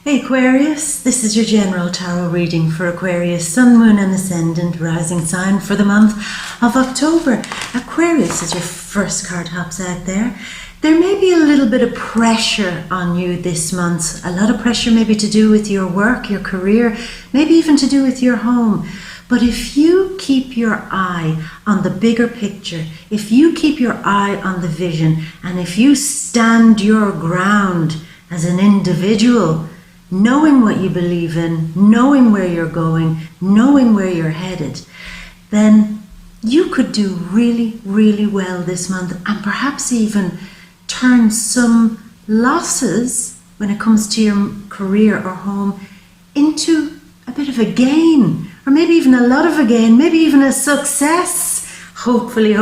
Hey Aquarius, this is your general tarot reading for Aquarius, Sun, Moon and Ascendant, rising sign for the month of October. Aquarius, as your first card hops out there, there may be a little bit of pressure on you this month. A lot of pressure maybe to do with your work, your career, maybe even to do with your home. But if you keep your eye on the bigger picture, if you keep your eye on the vision, and if you stand your ground as an individual, knowing what you believe in, knowing where you're going, knowing where you're headed, then you could do really, really well this month, and perhaps even turn some losses when it comes to your career or home into a bit of a gain, or maybe even a lot of a gain, maybe even a success. Hopefully.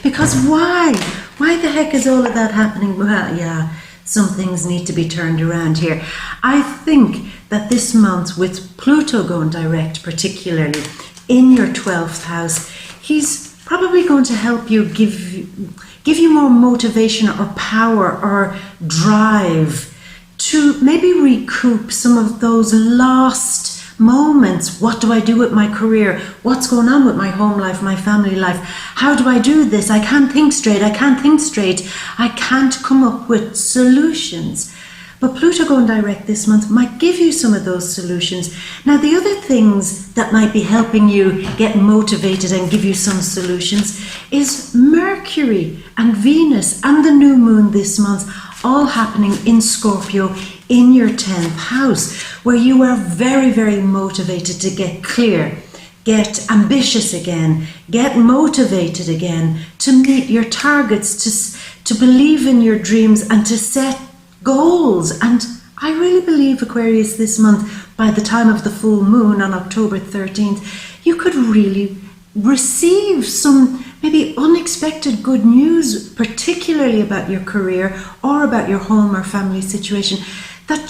Because why? Why the heck is all of that happening? Well, yeah, some things need to be turned around here. I think that this month, with Pluto going direct, particularly in your 12th house, he's probably going to help you, give you more motivation or power or drive to maybe recoup some of those lost moments. What do I do with my career? What's going on with my home life, my family life? How do I do this? I can't think straight. I can't come up with solutions. But Pluto going direct this month might give you some of those solutions. Now, the other things that might be helping you get motivated and give you some solutions is Mercury and Venus and the new moon this month, all happening in Scorpio in your 10th house, where you are very, very motivated to get clear, get ambitious again, get motivated again, to meet your targets, to believe in your dreams and to set goals. And I really believe, Aquarius, this month, by the time of the full moon on October 13th, you could really receive some maybe unexpected good news, particularly about your career or about your home or family situation, that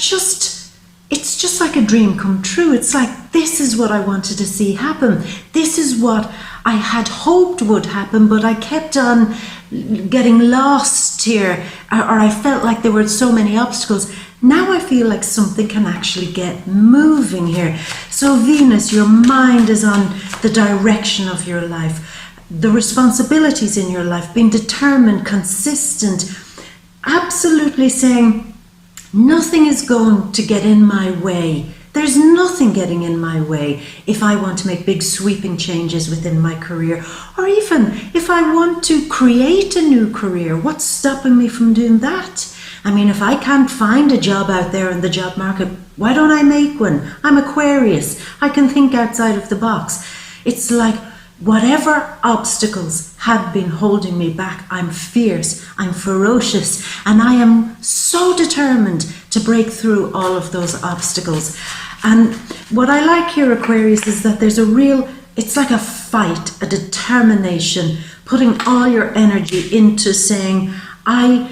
it's just like a dream come true. It's like, this is what I wanted to see happen. This is what I had hoped would happen, but I kept on getting lost here, or I felt like there were so many obstacles. Now I feel like something can actually get moving here. So Venus, your mind is on the direction of your life, the responsibilities in your life, being determined, consistent, absolutely saying, nothing is going to get in my way. There's nothing getting in my way if I want to make big sweeping changes within my career, or even if I want to create a new career. What's stopping me from doing that? I mean, if I can't find a job out there in the job market, why don't I make one? I'm Aquarius. I can think outside of the box. It's like, whatever obstacles have been holding me back, I'm fierce, I'm ferocious, and I am so determined to break through all of those obstacles. And what I like here, Aquarius, is that there's it's like a fight, a determination, putting all your energy into saying, I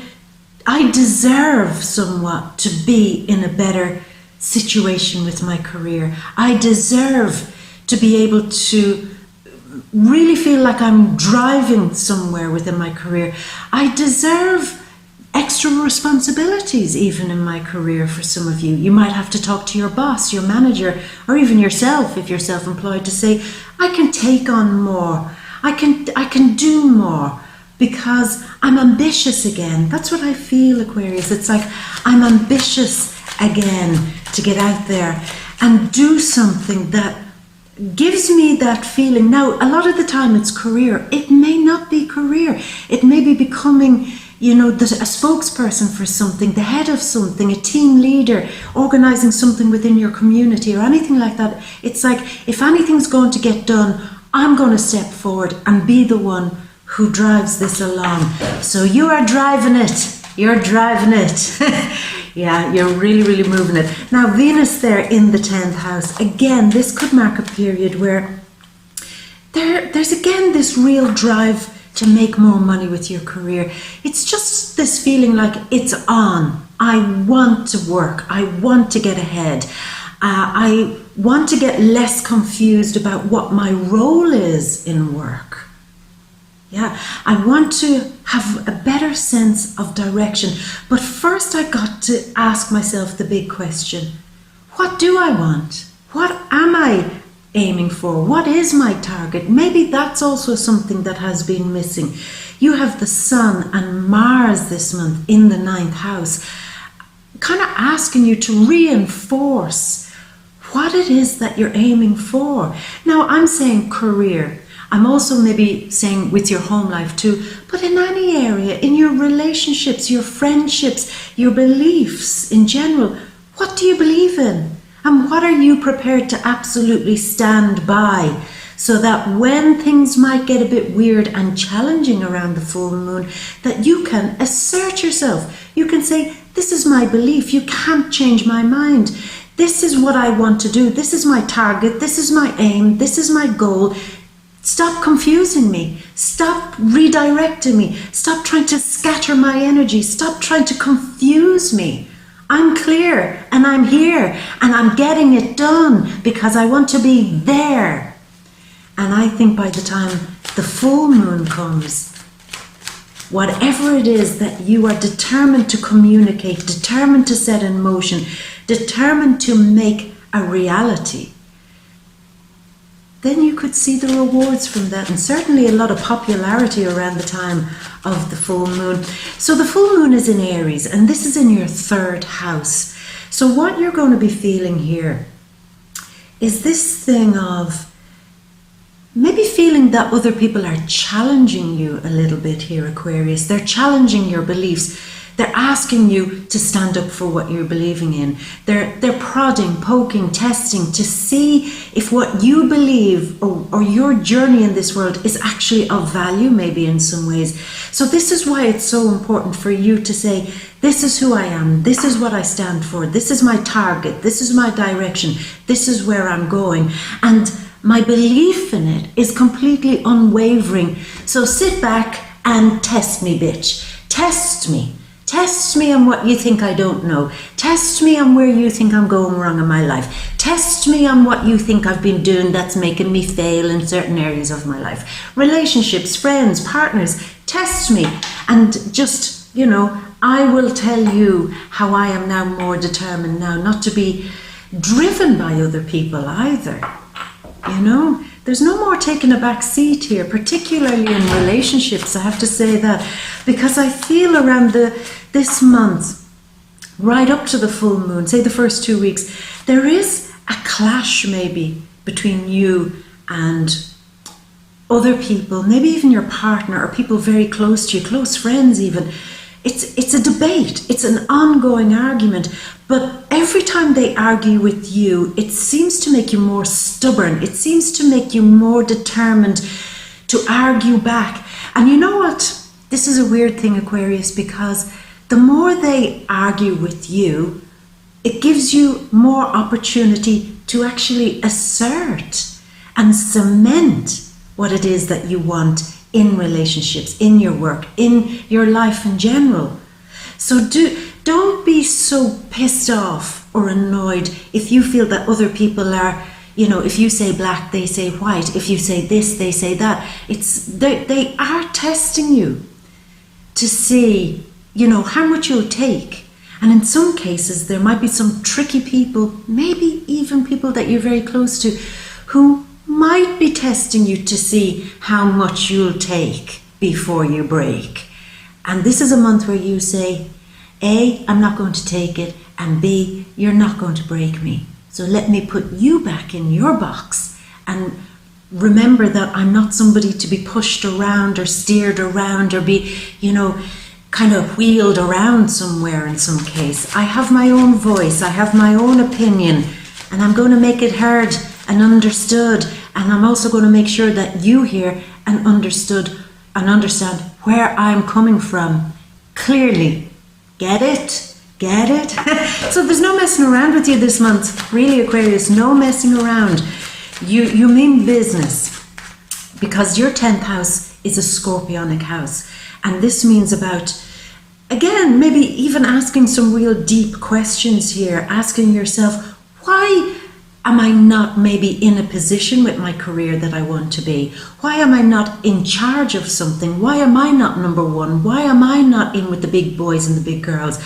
deserve somewhat to be in a better situation with my career. I deserve to be able to really feel like I'm driving somewhere within my career. I deserve extra responsibilities even in my career. For some of you, you might have to talk to your boss, your manager, or even yourself if you're self-employed, to say, I can take on more. I can do more because I'm ambitious again. That's what I feel, Aquarius. It's like I'm ambitious again to get out there and do something that gives me that feeling. Now, a lot of the time it's career. It may not be career. It may be becoming, a spokesperson for something, the head of something, a team leader, organizing something within your community or anything like that. It's like, if anything's going to get done, I'm going to step forward and be the one who drives this along. So you are driving it. You're driving it. Yeah, you're really, really moving it. Now, Venus there in the 10th house. Again, this could mark a period where there's again this real drive to make more money with your career. It's just this feeling like it's on. I want to work. I want to get ahead. I want to get less confused about what my role is in work. Yeah, I want to have a better sense of direction. But first I got to ask myself the big question. What do I want? What am I aiming for? What is my target? Maybe that's also something that has been missing. You have the Sun and Mars this month in the 9th house, kind of asking you to reinforce what it is that you're aiming for. Now, I'm saying career. I'm also maybe saying with your home life too, but in any area, in your relationships, your friendships, your beliefs in general, what do you believe in? And what are you prepared to absolutely stand by, so that when things might get a bit weird and challenging around the full moon, that you can assert yourself. You can say, this is my belief, you can't change my mind. This is what I want to do. This is my target. This is my aim. This is my goal. Stop confusing me. Stop redirecting me. Stop trying to scatter my energy. Stop trying to confuse me. I'm clear and I'm here and I'm getting it done because I want to be there. And I think by the time the full moon comes, whatever it is that you are determined to communicate, determined to set in motion, determined to make a reality, then you could see the rewards from that, and certainly a lot of popularity around the time of the full moon. So the full moon is in Aries, and this is in your 3rd house. So what you're going to be feeling here is this thing of maybe feeling that other people are challenging you a little bit here, Aquarius. They're challenging your beliefs. They're asking you to stand up for what you're believing in. They're prodding, poking, testing to see if what you believe or your journey in this world is actually of value, maybe in some ways. So this is why it's so important for you to say, this is who I am, this is what I stand for, this is my target, this is my direction, this is where I'm going. And my belief in it is completely unwavering. So sit back and test me, bitch. Test me. Test me on what you think I don't know. Test me on where you think I'm going wrong in my life. Test me on what you think I've been doing that's making me fail in certain areas of my life. Relationships, friends, partners, test me. And just, I will tell you how I am now more determined now not to be driven by other people either. There's no more taking a back seat here, particularly in relationships. I have to say that, because I feel around this month, right up to the full moon, say the first 2 weeks, there is a clash maybe between you and other people, maybe even your partner or people very close to you, close friends even. It's a debate, it's an ongoing argument, but every time they argue with you, it seems to make you more stubborn, it seems to make you more determined to argue back. And you know what? This is a weird thing, Aquarius, because the more they argue with you, it gives you more opportunity to actually assert and cement what it is that you want in relationships, in your work, in your life in general. So don't be so pissed off or annoyed if you feel that other people are, if you say black, they say white. If you say this, they say that. They are testing you to see, how much you'll take. And in some cases, there might be some tricky people, maybe even people that you're very close to, who might be testing you to see how much you'll take before you break. And this is a month where you say, A, I'm not going to take it, and B, you're not going to break me. So let me put you back in your box, and remember that I'm not somebody to be pushed around or steered around or be, kind of wheeled around somewhere in some case. I have my own voice, I have my own opinion, and I'm going to make it heard and understood, and I'm also going to make sure that you hear and understand where I'm coming from clearly. Get it? Get it? So there's no messing around with you this month, really, Aquarius, no messing around. You mean business, because your 10th house is a scorpionic house, and this means about, again, maybe even asking some real deep questions here, asking yourself, why am I not maybe in a position with my career that I want to be? Why am I not in charge of something? Why am I not number one? Why am I not in with the big boys and the big girls?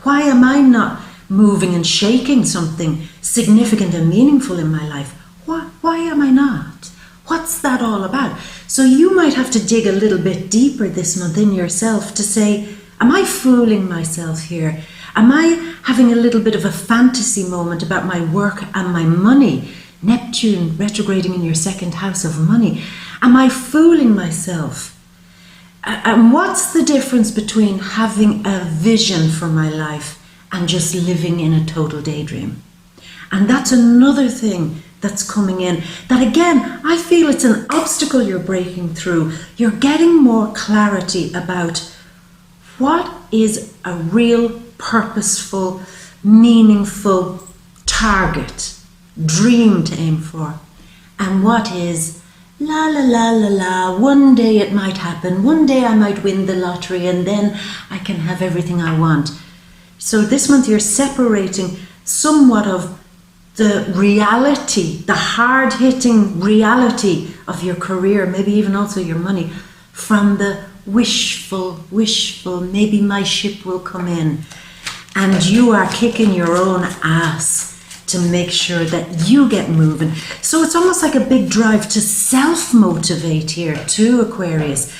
Why am I not moving and shaking something significant and meaningful in my life? Why am I not? What's that all about? So you might have to dig a little bit deeper this month in yourself to say, am I fooling myself here? Am I having a little bit of a fantasy moment about my work and my money? Neptune retrograding in your second house of money. Am I fooling myself? And what's the difference between having a vision for my life and just living in a total daydream? And that's another thing that's coming in, that again, I feel it's an obstacle you're breaking through. You're getting more clarity about what is a real, purposeful, meaningful target, dream to aim for, and what is la la la la la, one day it might happen, one day I might win the lottery and then I can have everything I want. So this month you're separating somewhat of the reality, the hard-hitting reality of your career, maybe even also your money, from the wishful, maybe my ship will come in. And you are kicking your own ass to make sure that you get moving. So it's almost like a big drive to self-motivate here too, Aquarius.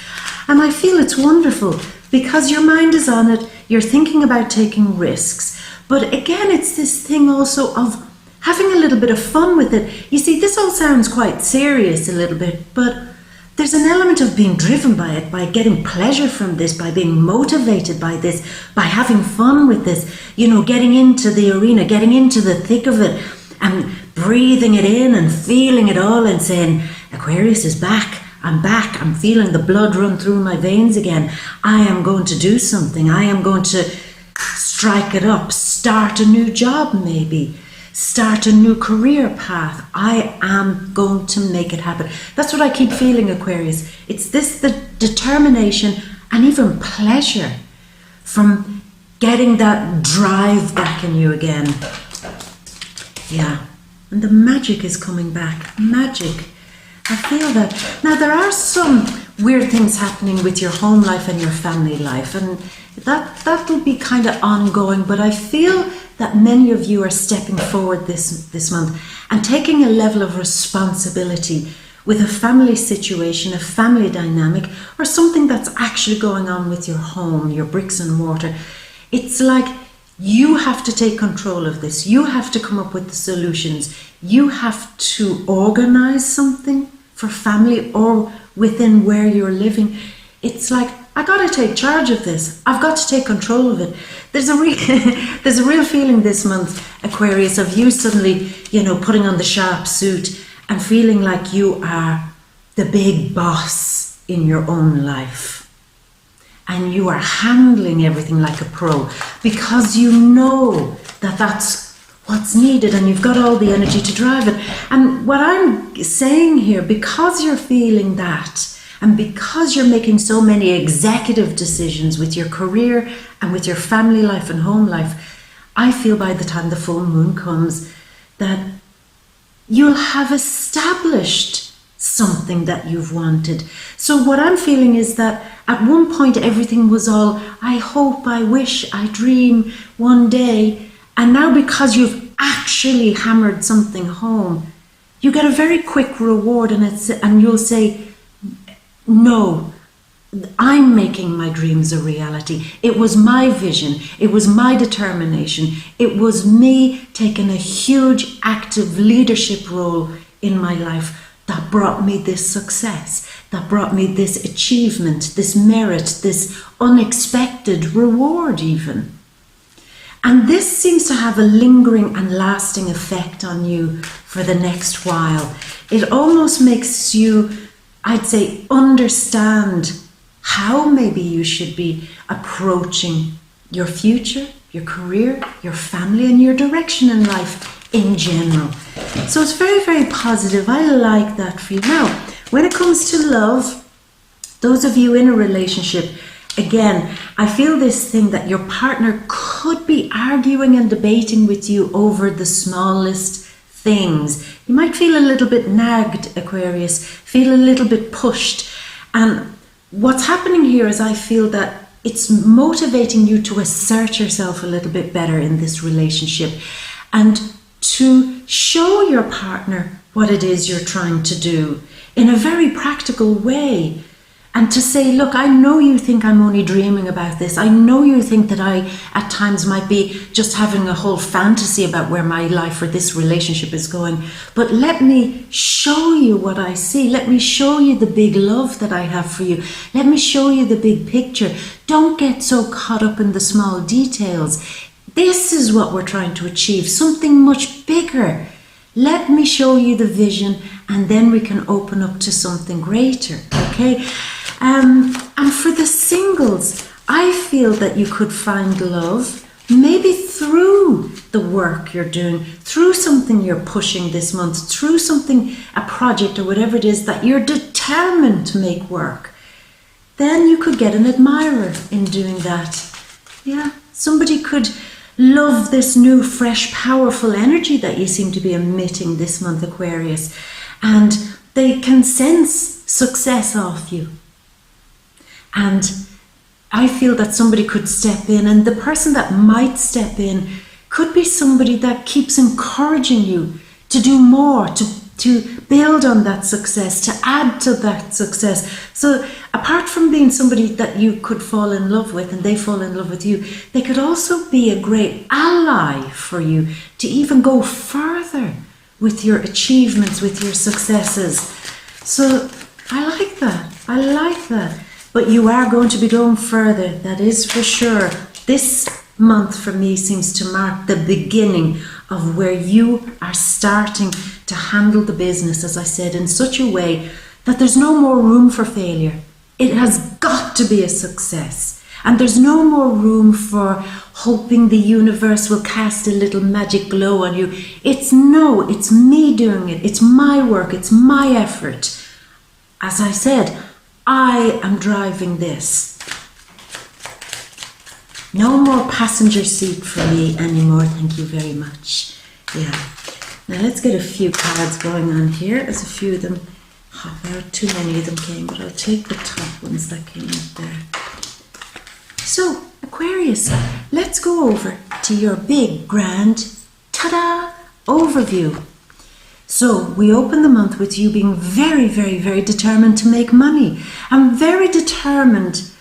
And I feel it's wonderful because your mind is on it, you're thinking about taking risks. But again, it's this thing also of having a little bit of fun with it. You see, this all sounds quite serious a little bit, but there's an element of being driven by it, by getting pleasure from this, by being motivated by this, by having fun with this, you know, getting into the arena, getting into the thick of it and breathing it in and feeling it all and saying, Aquarius is back, I'm feeling the blood run through my veins again. I am going to do something. I am going to strike it up, start a new job maybe. Start a new career path. I am going to make it happen. That's what I keep feeling, Aquarius. It's this, the determination and even pleasure from getting that drive back in you again. Yeah. And the magic is coming back. Magic. I feel that. Now, there are some weird things happening with your home life and your family life, and that will be kind of ongoing, but I feel that many of you are stepping forward this month and taking a level of responsibility with a family situation, a family dynamic, or something that's actually going on with your home, your bricks and mortar. It's like you have to take control of this. You have to come up with the solutions. You have to organize something for family or within where you're living. It's like, I got to take charge of this. I've got to take control of it. There's a real feeling this month, Aquarius, of you suddenly, you know, putting on the sharp suit and feeling like you are the big boss in your own life. And you are handling everything like a pro because you know that that's what's needed and you've got all the energy to drive it. And what I'm saying here, because you're feeling that, and because you're making so many executive decisions with your career and with your family life and home life, I feel by the time the full moon comes that you'll have established something that you've wanted. So what I'm feeling is that at one point everything was all, I hope, I wish, I dream one day. And now because you've actually hammered something home, you get a very quick reward and you'll say, no, I'm making my dreams a reality. It was my vision. It was my determination. It was me taking a huge active leadership role in my life that brought me this success, that brought me this achievement, this merit, this unexpected reward even. And this seems to have a lingering and lasting effect on you for the next while. It almost makes you, I'd say, understand how maybe you should be approaching your future, your career, your family, and your direction in life in general. So it's very, very positive. I like that for you. Now, when it comes to love, those of you in a relationship, again, I feel this thing that your partner could be arguing and debating with you over the smallest things. You might feel a little bit nagged, Aquarius, feel a little bit pushed. And what's happening here is I feel that it's motivating you to assert yourself a little bit better in this relationship and to show your partner what it is you're trying to do in a very practical way. And to say, look, I know you think I'm only dreaming about this. I know you think that I, at times, might be just having a whole fantasy about where my life or this relationship is going. But let me show you what I see. Let me show you the big love that I have for you. Let me show you the big picture. Don't get so caught up in the small details. This is what we're trying to achieve, something much bigger. Let me show you the vision, and then we can open up to something greater, okay? And for the singles, I feel that you could find love maybe through the work you're doing, through something you're pushing this month, through something, a project or whatever it is that you're determined to make work. Then you could get an admirer in doing that. Yeah, somebody could love this new, fresh, powerful energy that you seem to be emitting this month, Aquarius. And they can sense success off you. And I feel that somebody could step in, and the person that might step in could be somebody that keeps encouraging you to do more, to build on that success, to add to that success. So apart from being somebody that you could fall in love with and they fall in love with you, they could also be a great ally for you to even go further with your achievements, with your successes. So I like that. I like that. But you are going to be going further, that is for sure. This month for me seems to mark the beginning of where you are starting to handle the business, as I said, in such a way that there's no more room for failure. It has got to be a success. And there's no more room for hoping the universe will cast a little magic glow on you. It's me doing it. It's my work. It's my effort. As I said, I am driving this. No more passenger seat for me anymore. Thank you very much. Yeah. Now let's get a few cards going on here. There's a few of them. Oh, there are too many of them came, but I'll take the top ones that came up there. So, Aquarius, let's go over to your big, grand, ta-da, overview. So we open the month with you being very, very, very determined to make money. I'm very determined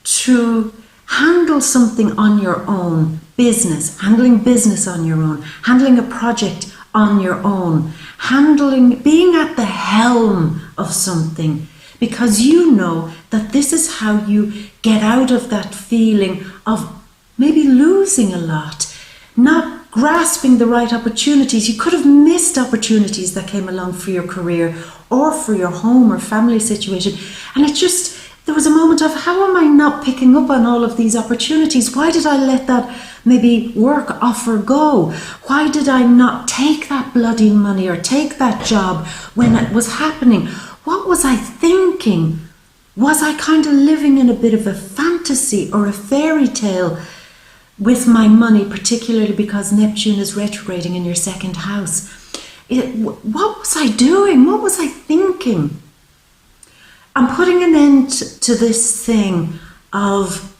to handle something on your own, business, handling business on your own, handling a project on your own, being at the helm of something, because you know that this is how you get out of that feeling of maybe losing a lot, not grasping the right opportunities. You could have missed opportunities that came along for your career or for your home or family situation. And there was a moment of, how am I not picking up on all of these opportunities? Why did I let that maybe work offer go? Why did I not take that bloody money or take that job when it was happening? What was I thinking? Was I kind of living in a bit of a fantasy or a fairy tale with my money, particularly because Neptune is retrograding in your second house? What was I doing? What was I thinking? I'm putting an end to this thing of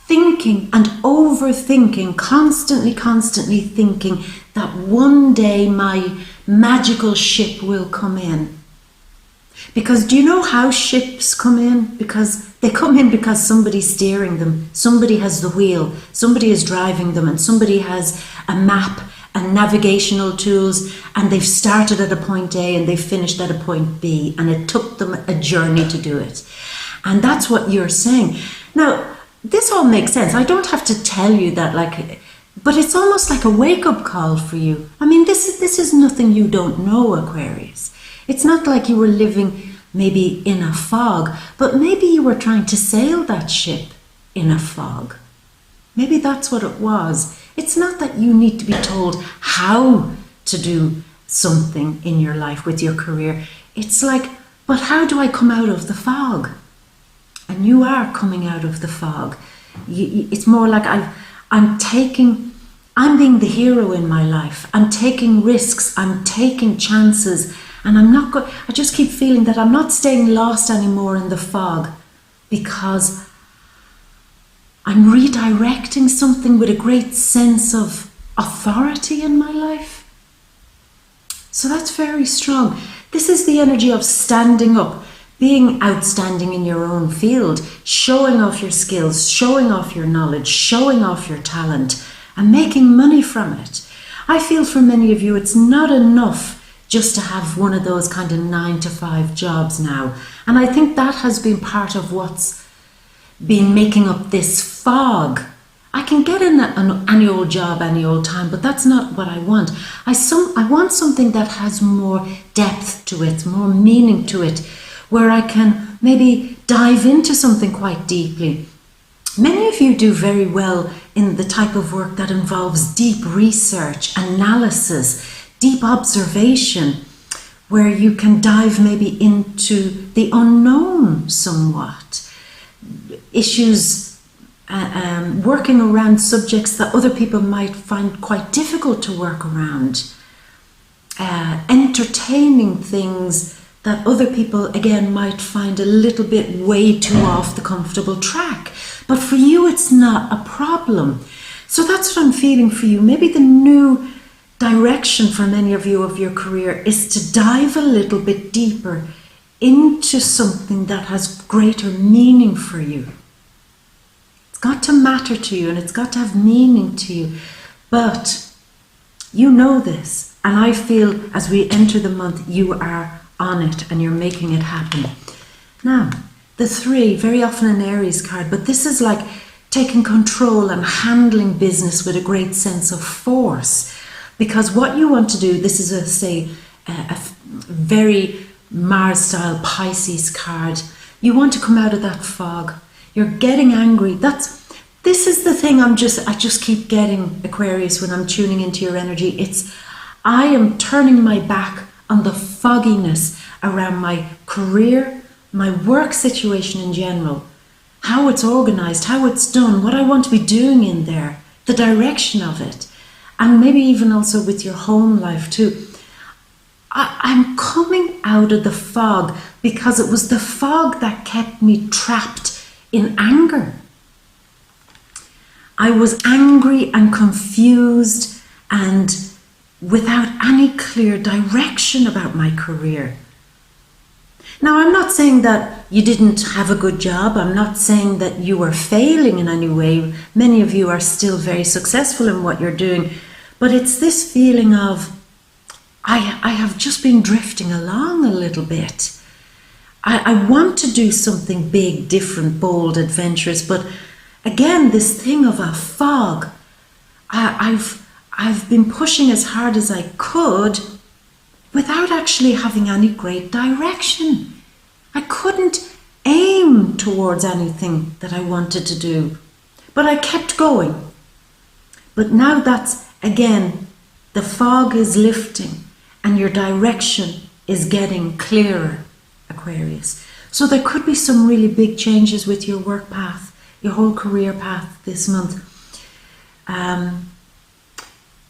thinking and overthinking, constantly thinking that one day my magical ship will come in. Because do you know how ships come in? Because they come in because somebody's steering them. Somebody has the wheel. Somebody is driving them, and somebody has a map and navigational tools, and they've started at a point A and they've finished at a point B, and it took them a journey to do it. And that's what you're saying. Now, this all makes sense. I don't have to tell you that, but it's almost like a wake-up call for you. I mean, this is nothing you don't know, Aquarius. It's not like you were living maybe in a fog, but maybe you were trying to sail that ship in a fog. Maybe that's what it was. It's not that you need to be told how to do something in your life with your career. It's like, but how do I come out of the fog? And you are coming out of the fog. It's more like I'm taking I'm being the hero in my life. I'm taking risks. I'm taking chances. And I just keep feeling that I'm not staying lost anymore in the fog, because I'm redirecting something with a great sense of authority in my life. So that's very strong. This is the energy of standing up, being outstanding in your own field, showing off your skills, showing off your knowledge, showing off your talent, and making money from it. I feel for many of you, it's not enough just to have one of those kind of 9-to-5 jobs now. And I think that has been part of what's been making up this fog. I can get in any old job any old time, but that's not what I want. I want something that has more depth to it, more meaning to it, where I can maybe dive into something quite deeply. Many of you do very well in the type of work that involves deep research, analysis, deep observation, where you can dive maybe into the unknown somewhat. Issues, working around subjects that other people might find quite difficult to work around. Entertaining things that other people, again, might find a little bit way too off the comfortable track. But for you, it's not a problem. So that's what I'm feeling for you. Maybe the new direction for many of you of your career is to dive a little bit deeper into something that has greater meaning for you. It's got to matter to you and it's got to have meaning to you. But you know this, and I feel as we enter the month, you are on it and you're making it happen. Now, the 3, very often an Aries card, but this is like taking control and handling business with a great sense of force. Because what you want to do, this is a very Mars-style Pisces card. You want to come out of that fog. You're getting angry. This is the thing I just keep getting, Aquarius, when I'm tuning into your energy. I am turning my back on the fogginess around my career, my work situation in general, how it's organized, how it's done, what I want to be doing in there, the direction of it. And maybe even also with your home life too. I'm coming out of the fog because it was the fog that kept me trapped in anger. I was angry and confused and without any clear direction about my career. Now, I'm not saying that you didn't have a good job. I'm not saying that you were failing in any way. Many of you are still very successful in what you're doing. But it's this feeling of, I have just been drifting along a little bit. I want to do something big, different, bold, adventurous. But again, this thing of a fog. I've been pushing as hard as I could without actually having any great direction. I couldn't aim towards anything that I wanted to do, but I kept going. But now that's, again, the fog is lifting and your direction is getting clearer, Aquarius. So there could be some really big changes with your work path, your whole career path this month.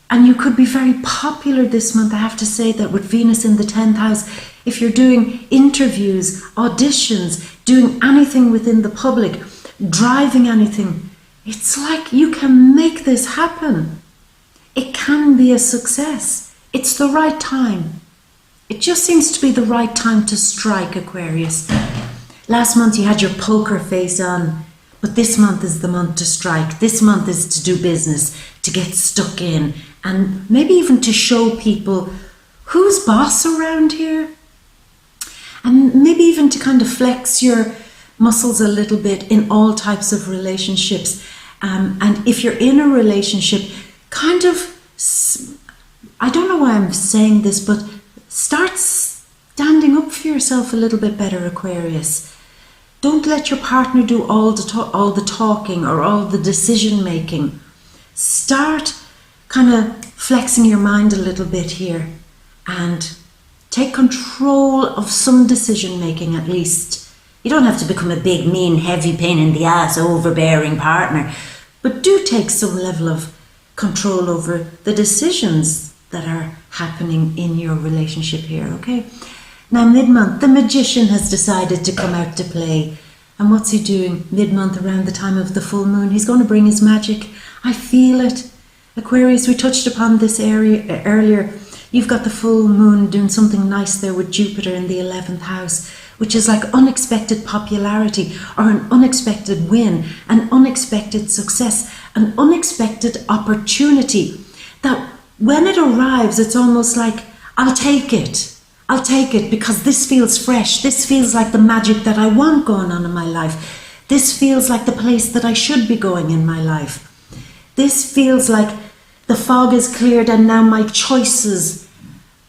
And you could be very popular this month. I have to say that with Venus in the 10th house, if you're doing interviews, auditions, doing anything within the public, driving anything, it's like you can make this happen. It can be a success. It's the right time. It just seems to be the right time to strike, Aquarius. Last month you had your poker face on, but this month is the month to strike. This month is to do business, to get stuck in, and maybe even to show people who's boss around here. And maybe even to kind of flex your muscles a little bit in all types of relationships. And if you're in a relationship, kind of, I don't know why I'm saying this, but start standing up for yourself a little bit better, Aquarius. Don't let your partner do all the talking or all the decision making. Start kind of flexing your mind a little bit here and take control of some decision making at least. You don't have to become a big, mean, heavy pain in the ass, overbearing partner, but do take some level of control over the decisions that are happening in your relationship here, okay? Now, mid-month, the magician has decided to come out to play. And what's he doing mid-month around the time of the full moon? He's going to bring his magic. I feel it. Aquarius, we touched upon this area earlier. You've got the full moon doing something nice there with Jupiter in the 11th house, which is like unexpected popularity or an unexpected win, an unexpected success, an unexpected opportunity that when it arrives, it's almost like, I'll take it. I'll take it because this feels fresh. This feels like the magic that I want going on in my life. This feels like the place that I should be going in my life. This feels like the fog is cleared and now my choices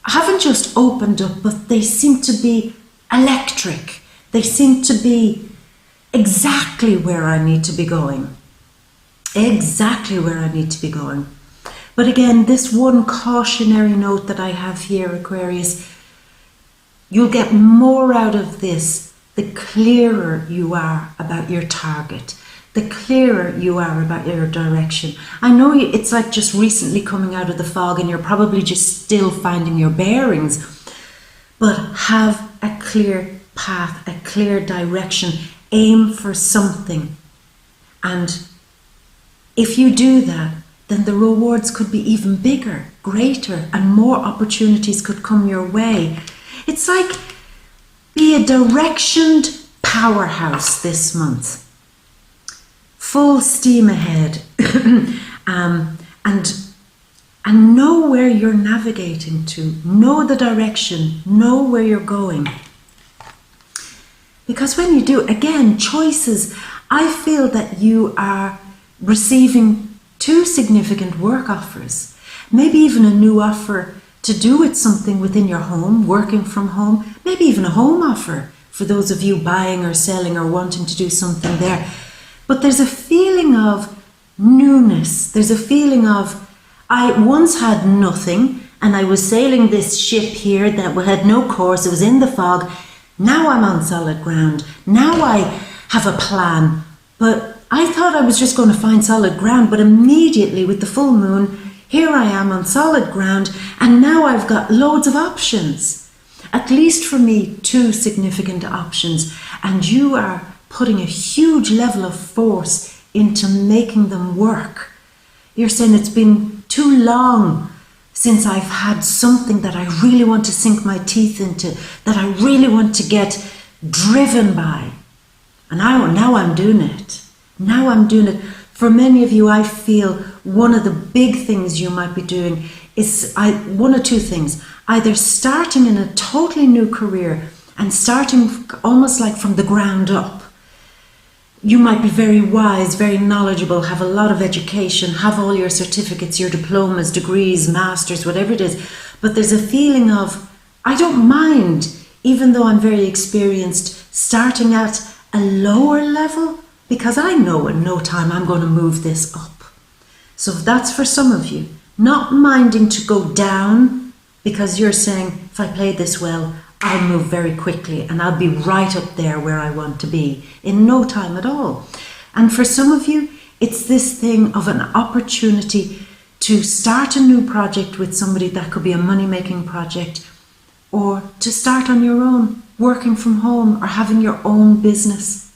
haven't just opened up, but they seem to be electric. They seem to be exactly where I need to be going. Exactly where I need to be going. But again, this one cautionary note that I have here, Aquarius, you'll get more out of this the clearer you are about your target, the clearer you are about your direction. I know it's like just recently coming out of the fog and you're probably just still finding your bearings, but have a clear path, a clear direction, aim for something. And if you do that, then the rewards could be even bigger, greater, and more opportunities could come your way. It's like be a directioned powerhouse this month. Full steam ahead. and know where you're navigating to. Know the direction. Know where you're going. Because when you do, again, choices, I feel that you are receiving 2 significant work offers. Maybe even a new offer to do with something within your home, working from home, maybe even a home offer for those of you buying or selling or wanting to do something there. But there's a feeling of newness. There's a feeling of, I once had nothing and I was sailing this ship here that had no course, it was in the fog. Now I'm on solid ground. Now I have a plan. But I thought I was just going to find solid ground, but immediately with the full moon, here I am on solid ground, and now I've got loads of options. At least for me, 2 significant options, and you are putting a huge level of force into making them work. You're saying it's been too long since I've had something that I really want to sink my teeth into, that I really want to get driven by. And now I'm doing it. Now I'm doing it. For many of you, I feel one of the big things you might be doing is one or 2 things. Either starting in a totally new career and starting almost like from the ground up. You might be very wise, very knowledgeable, have a lot of education, have all your certificates, your diplomas, degrees, masters, whatever it is. But there's a feeling of, I don't mind, even though I'm very experienced, starting at a lower level, because I know in no time I'm going to move this up. So that's for some of you. Not minding to go down, because you're saying, if I play this well, I'll move very quickly and I'll be right up there where I want to be in no time at all. And for some of you, it's this thing of an opportunity to start a new project with somebody. That could be a money-making project, or to start on your own, working from home or having your own business.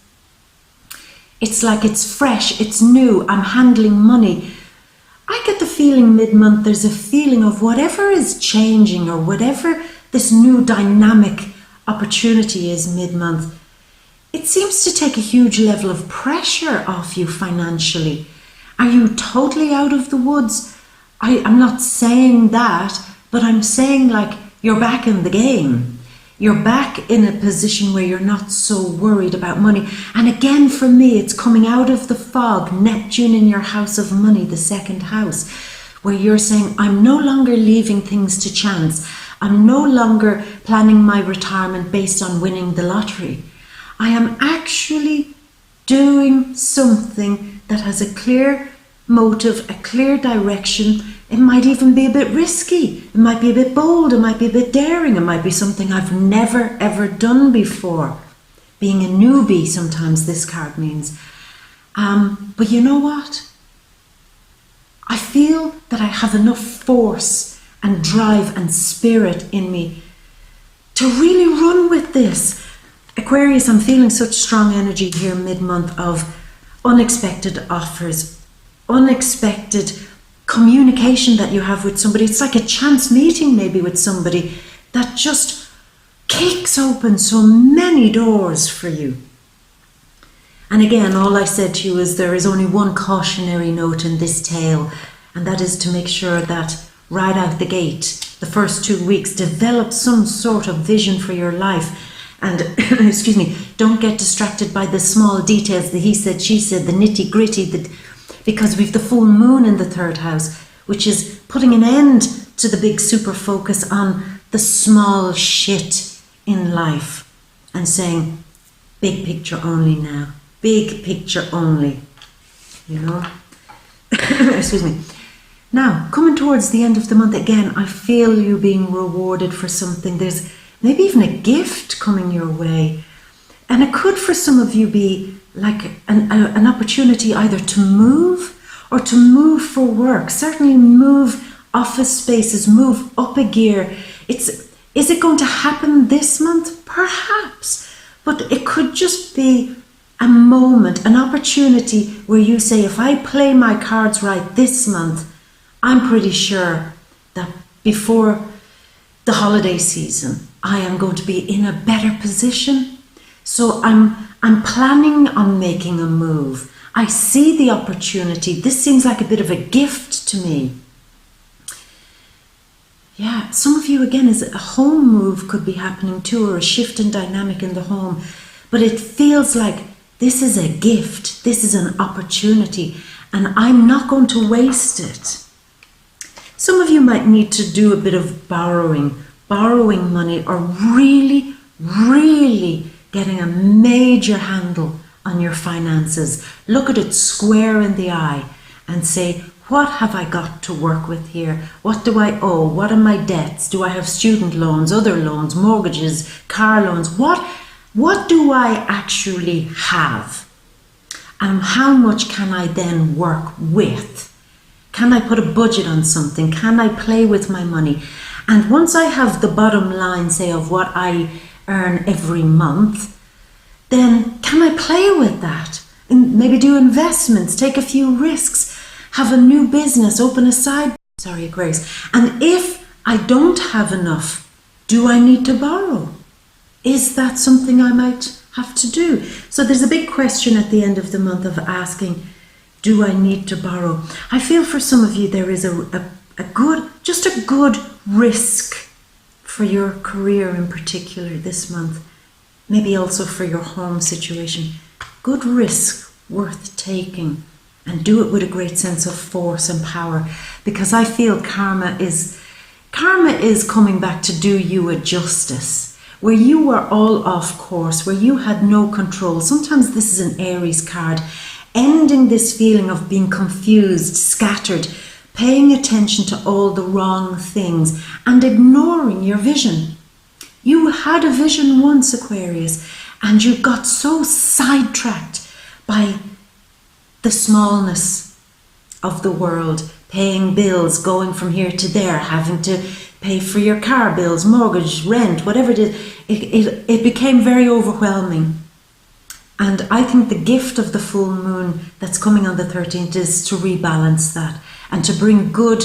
It's like it's fresh, it's new, I'm handling money. I get the feeling mid-month there's a feeling of whatever is changing or whatever this new dynamic opportunity is mid-month. It seems to take a huge level of pressure off you financially. Are you totally out of the woods? I'm not saying that, but I'm saying like you're back in the game. You're back in a position where you're not so worried about money. And again, for me, it's coming out of the fog, Neptune in your house of money, the second house, where you're saying, I'm no longer leaving things to chance. I'm no longer planning my retirement based on winning the lottery. I am actually doing something that has a clear motive, a clear direction. It might even be a bit risky. It might be a bit bold. It might be a bit daring. It might be something I've never ever done before. Being a newbie, sometimes this card means. But you know what? I feel that I have enough force and drive and spirit in me to really run with this. Aquarius, I'm feeling such strong energy here mid-month of unexpected offers, unexpected communication that you have with somebody. It's like a chance meeting maybe with somebody that just kicks open so many doors for you. And again, all I said to you is there is only one cautionary note in this tale, and that is to make sure that right out the gate, the first 2 weeks, develop some sort of vision for your life. And, excuse me, don't get distracted by the small details, the he said, she said, the nitty gritty, because we've the full moon in the 3rd house, which is putting an end to the big super focus on the small shit in life and saying, big picture only now, big picture only, you know. Excuse me. Now, coming towards the end of the month again, I feel you being rewarded for something. There's maybe even a gift coming your way. And it could for some of you be like an opportunity either to move or to move for work. Certainly move office spaces, move up a gear. Is it going to happen this month? Perhaps. But it could just be a moment, an opportunity where you say, if I play my cards right this month, I'm pretty sure that before the holiday season, I am going to be in a better position. So I'm planning on making a move. I see the opportunity. This seems like a bit of a gift to me. Yeah, some of you, again, is a home move could be happening too, or a shift in dynamic in the home. But it feels like this is a gift. This is an opportunity, and I'm not going to waste it. Some of you might need to do a bit of borrowing money, or really, really getting a major handle on your finances. Look at it square in the eye and say, what have I got to work with here? What do I owe? What are my debts? Do I have student loans, other loans, mortgages, car loans? What do I actually have? And how much can I then work with? Can I put a budget on something? Can I play with my money? And once I have the bottom line, say, of what I earn every month, then can I play with that? And maybe do investments, take a few risks, have a new business, open a side, Aquarius. And if I don't have enough, do I need to borrow? Is that something I might have to do? So there's a big question at the end of the month of asking, do I need to borrow? I feel for some of you there is a good risk for your career in particular this month. Maybe also for your home situation. Good risk worth taking, and do it with a great sense of force and power, because I feel karma is coming back to do you a justice. Where you were all off course, where you had no control. Sometimes this is an Aries card. Ending this feeling of being confused, scattered, paying attention to all the wrong things and ignoring your vision. You had a vision once, Aquarius, and you got so sidetracked by the smallness of the world, paying bills, going from here to there, having to pay for your car bills, mortgage, rent, whatever it is. It became very overwhelming. And I think the gift of the full moon that's coming on the 13th is to rebalance that and to bring good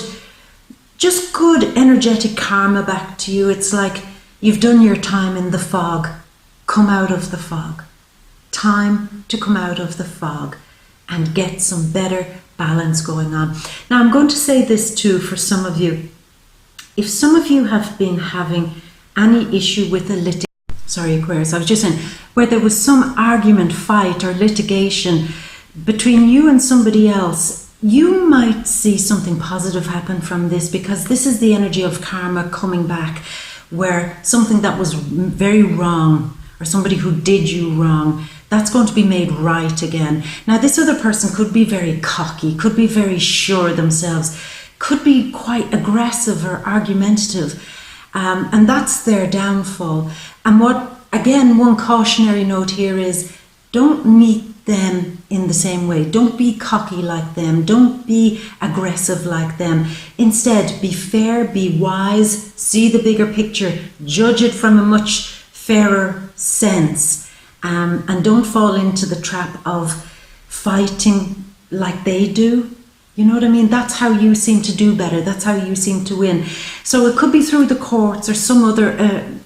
energetic karma back to you. It's like you've done your time in the fog. Come out of the fog. Time to come out of the fog and get some better balance going on. Now I'm going to say this too for some of you. If some of you have been having any issue with a litigation, Aquarius, I was just saying, where there was some argument, fight or litigation between you and somebody else, you might see something positive happen from this, because this is the energy of karma coming back, where something that was very wrong or somebody who did you wrong, that's going to be made right again. Now this other person could be very cocky, could be very sure of themselves, could be quite aggressive or argumentative, and that's their downfall. And one cautionary note here is, don't meet them in the same way. Don't be cocky like them. Don't be aggressive like them. Instead, be fair, be wise, see the bigger picture, judge it from a much fairer sense, and don't fall into the trap of fighting like they do. You know what I mean? That's how you seem to do better. That's how you seem to win. So it could be through the courts or some other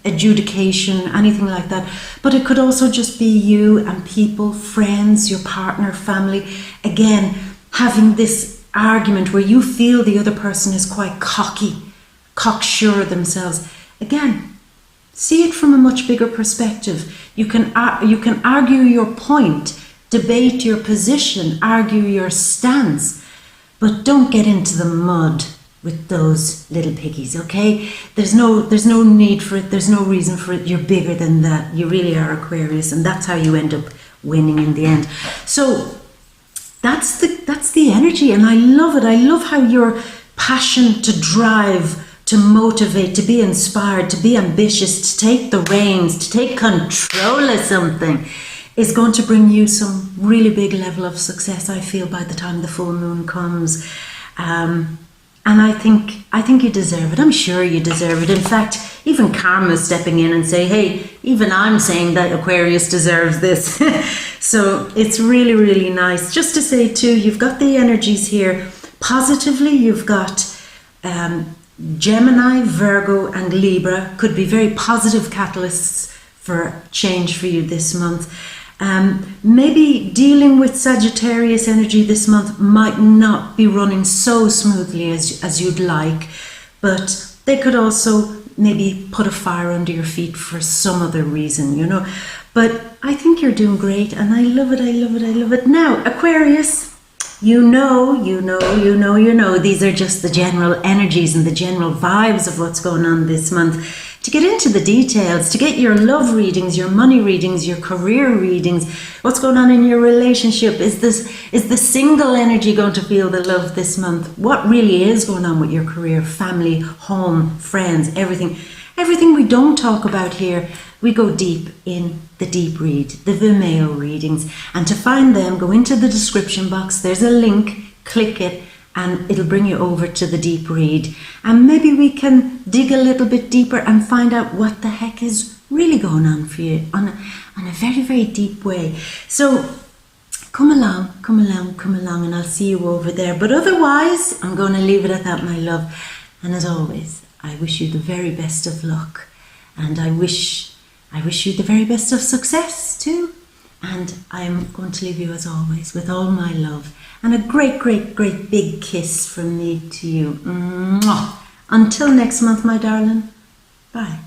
adjudication, anything like that. But it could also just be you and people, friends, your partner, family. Again, having this argument where you feel the other person is quite cocksure of themselves. Again, see it from a much bigger perspective. You can argue your point, debate your position, argue your stance. But don't get into the mud with those little piggies, okay? There's no need for it. There's no reason for it. You're bigger than that. You really are Aquarius, and that's how you end up winning in the end. So that's the energy, and I love it. I love how your passion to drive, to motivate, to be inspired, to be ambitious, to take the reins, to take control of something is going to bring you some really big level of success, I feel, by the time the full moon comes. And I think you deserve it. I'm sure you deserve it. In fact, even karma's stepping in and say, hey, even I'm saying that Aquarius deserves this. So it's really, really nice. Just to say too, you've got the energies here. Positively, you've got Gemini, Virgo and Libra. Could be very positive catalysts for change for you this month. Maybe dealing with Sagittarius energy this month might not be running so smoothly as you'd like, but they could also maybe put a fire under your feet for some other reason, you know. But I think you're doing great, and I love it, I love it, I love it. Now, Aquarius, you know, these are just the general energies and the general vibes of what's going on this month. To get into the details, to get your love readings, your money readings, your career readings, what's going on in your relationship, is the single energy going to feel the love this month? What really is going on with your career, family, home, friends, everything we don't talk about here. We go deep in the deep read, the VIMEO readings, and to find them, go into the description box. There's a link, click it, and it'll bring you over to the deep read. And maybe we can dig a little bit deeper and find out what the heck is really going on for you on a very, very deep way. So come along, and I'll see you over there. But otherwise, I'm going to leave it at that, my love. And as always, I wish you the very best of luck. And I wish you the very best of success too. And I'm going to leave you as always with all my love. And a great, great, great big kiss from me to you. Mwah. Until next month, my darling. Bye.